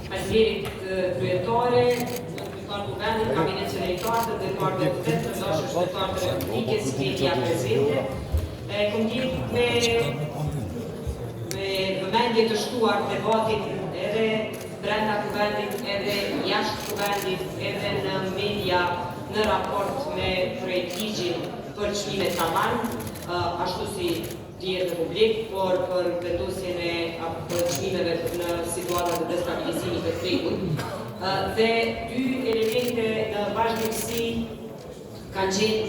Faleminderit kryetare, drejtar Guvernit, kabinet qeveritare, drejtar të vetë, dashur drejtar të Republikës, media prezente. Kom gjithë me vëmendje të shtuar debatin edhe brenda Guvernit, edhe jashtë Guvernit, edhe në media në raport me projektligjin për çmimet tavan, ashtu si tjerë në publik, por për vendosjen e çmimeve në situata të destabilizimit të tregut. Dhe dy elemente në vazhdimsi kanë qenë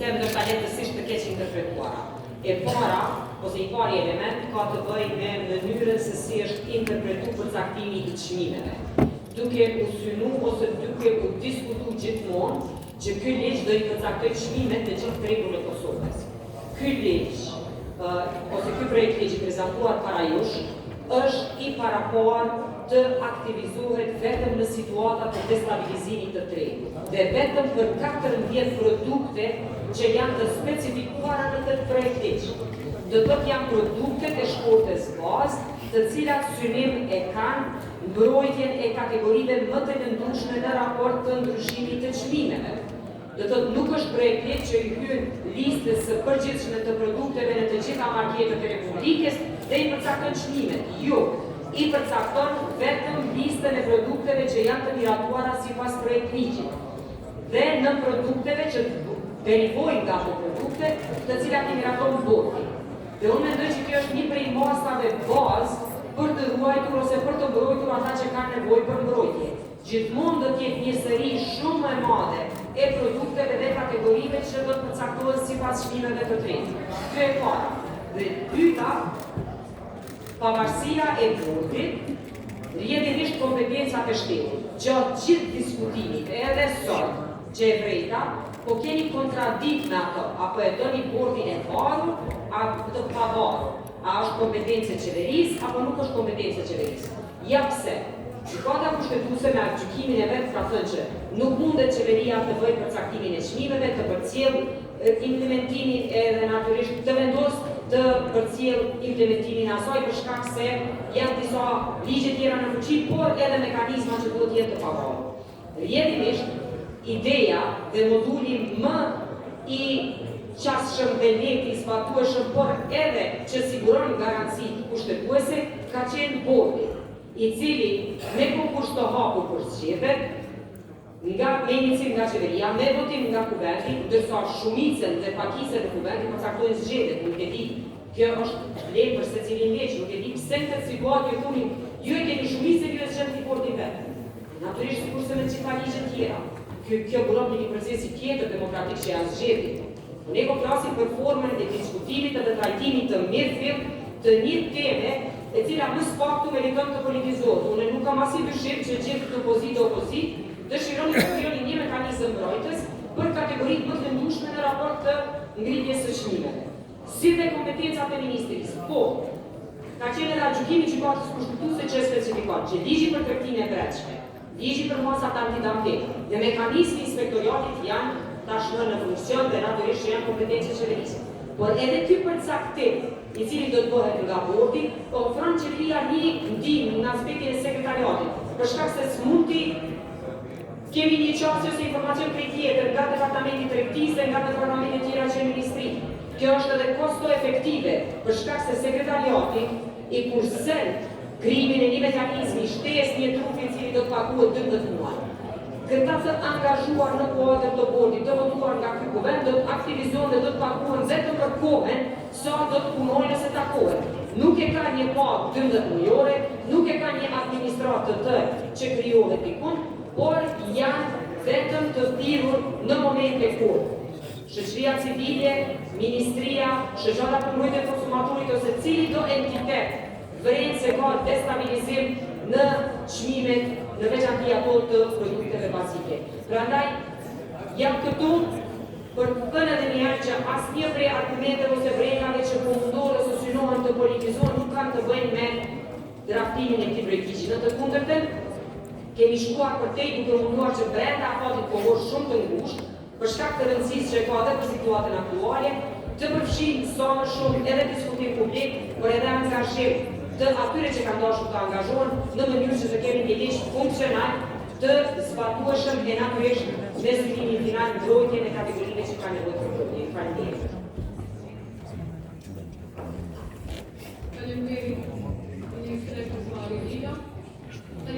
temë ndoshta lehtësisht të keq interpretuara. E para, ose i pari element, ka të bëjë me mënyrën se si është interpretuar përcaktimi i çmimeve. Duke u synu ose duke u diskutu gjithmonë që ky ligj do i përcaktojë çmimet në gjithë tregun e Kosovës. Ky ligj, ose ky projekt ligji prezantuar para jush, është i parapar të aktivizohet vetëm në situata të destabilizimit të tregut dhe vetëm për 14 produkte që janë të specifikuara në këtë projekt ligj. Do të thotë janë produktet e shkortës bazë, të cilat synim e kanë mbrojtjen e kategorive më të rëndësishme në raport të ndryshimit të çmimeve. Do të thotë nuk është projekt ligj që i hyn listës së përgjithshme të produkteve në të gjitha marketet e Republikës dhe i përcakton çmimet. Jo, i përcakton vetëm listën e produkteve që janë të miratuara sipas projekt ligjit. Dhe në produkteve që derivojnë nga ato produkte, të cilat i miraton bordi. Dhe unë mendoj që kjo është një prej masave bazë për të ruajtur ose për të mbrojtur ata që kanë nevojë për mbrojtje. Gjithmonë do të jetë një seri shumë më e madhe e produkteve dhe kategorive që do të përcaktohen sipas çmimeve të tregut. Kjo e para. Dhe dyta, pavarësia e bordit, rrjedhimisht kompetencat e shtetit. Gjatë gjithë diskutimit, edhe sot, që e vrejta, po keni kontradikt me ato, apo e doni bordin e varur, apo të pavarur. A është kompetencë e qeverisë, apo nuk është kompetencë e qeverisë? Ja pse? Gjykata kushtetuese me gjykimin e vet ka thënë që nuk mundet qeveria të bëjë përcaktimin e çmimeve, të përcjellë implementimin edhe natyrisht të vendosë të përcjellë implementimin e asaj për shkak se janë disa ligje tjera në fuqi, por edhe mekanizma që duhet jetë të pavarur. Rrjedhimisht, ideja dhe moduli më i qasshëm dhe lehtë i zbatueshëm, por edhe që siguron garanci kushtetuese, ka qenë bordi, i cili me konkurs të hapur për zgjedhjet, me inicim nga qeveria, me votim nga kuverti, ndërsa shumicën dhe pakicën e kuvertit përcaktojnë zgjedhjet, nuk e di, kjo është lehtë për secilin ligj, nuk e di pse në këtë situatë ju thoni, ju e keni shumicën, ju e zgjedhni bordin vetë. Natyrisht sikurse me gjitha ligje tjera. Kjo buron një procesi tjetër demokratik që janë zgjedhjet. Ne po flasim për formën e diskutimit dhe trajtimit të mirëfillt të një teme e cila më së paktu meriton të politizohet. Unë nuk kam asnjë dyshim që gjithë opozitë dëshironi të krijoni një mekanizëm mbrojtës për kategoritë më të rëndësishme në raport të ngritjes së çmimeve. Si dhe kompetencat e ministrisë, po, ka qenë edhe gjykimi i gjykatës kushtetuese që specifikon që ligji për tregtinë e brendshme, ligji për masat antidumping dhe mekanizmi inspektoriatit janë tashmë në funksion dhe natyrisht janë kompetencë e qeverisë. Por edhe ky përcaktim, i cili do të bëhet nga bordi, ofron qeveria një ndihmë në aspektin e sekretariatit, për shkak se s'mundi kemi një qasje ose informacion prej tjetër nga departamenti tregtisë dhe nga departamentet tjera që ministri. Kjo është edhe kosto efektive, për shkak se sekretariati i kursen krimin e një mekanizmi, shtes një trupi i cili do të paguhet 12 muaj. Këta të angazhuar në kuadër të bordit, të votuar nga ky guvern, do të aktivizohen dhe do të paguhen vetëm për kohën sa do të punojnë nëse takohen. Nuk e ka një pagë 12 mujore, nuk e ka një administratë të tërë që krijohet dikun, por janë vetëm të thirrur në momente kur shoqëria civile, ministria, shoqata për mbrojtjen e konsumatorit ose cili do entitet vren se ka destabilizim në çmimet, në veçanti ato të produkteve bazike. Prandaj jam këtu për të thënë edhe një herë që asnjë prej argumenteve ose brengave që po mundohen ose synohen të politizohen nuk kanë të bëjnë me draftimin e këtij projekti. Në të kundërtën, kemi shkuar përtej duke munduar që brenda afatit kohor shumë të ngushtë, për shkak të rëndësisë që ka edhe për situatën aktuale, të përfshijmë sa më shumë edhe diskutim publik, por edhe angazhim të atyre që kanë dashur të angazhohen në mënyrë që të kemi një ligj funksional të zbatueshëm e natyrisht me synimin final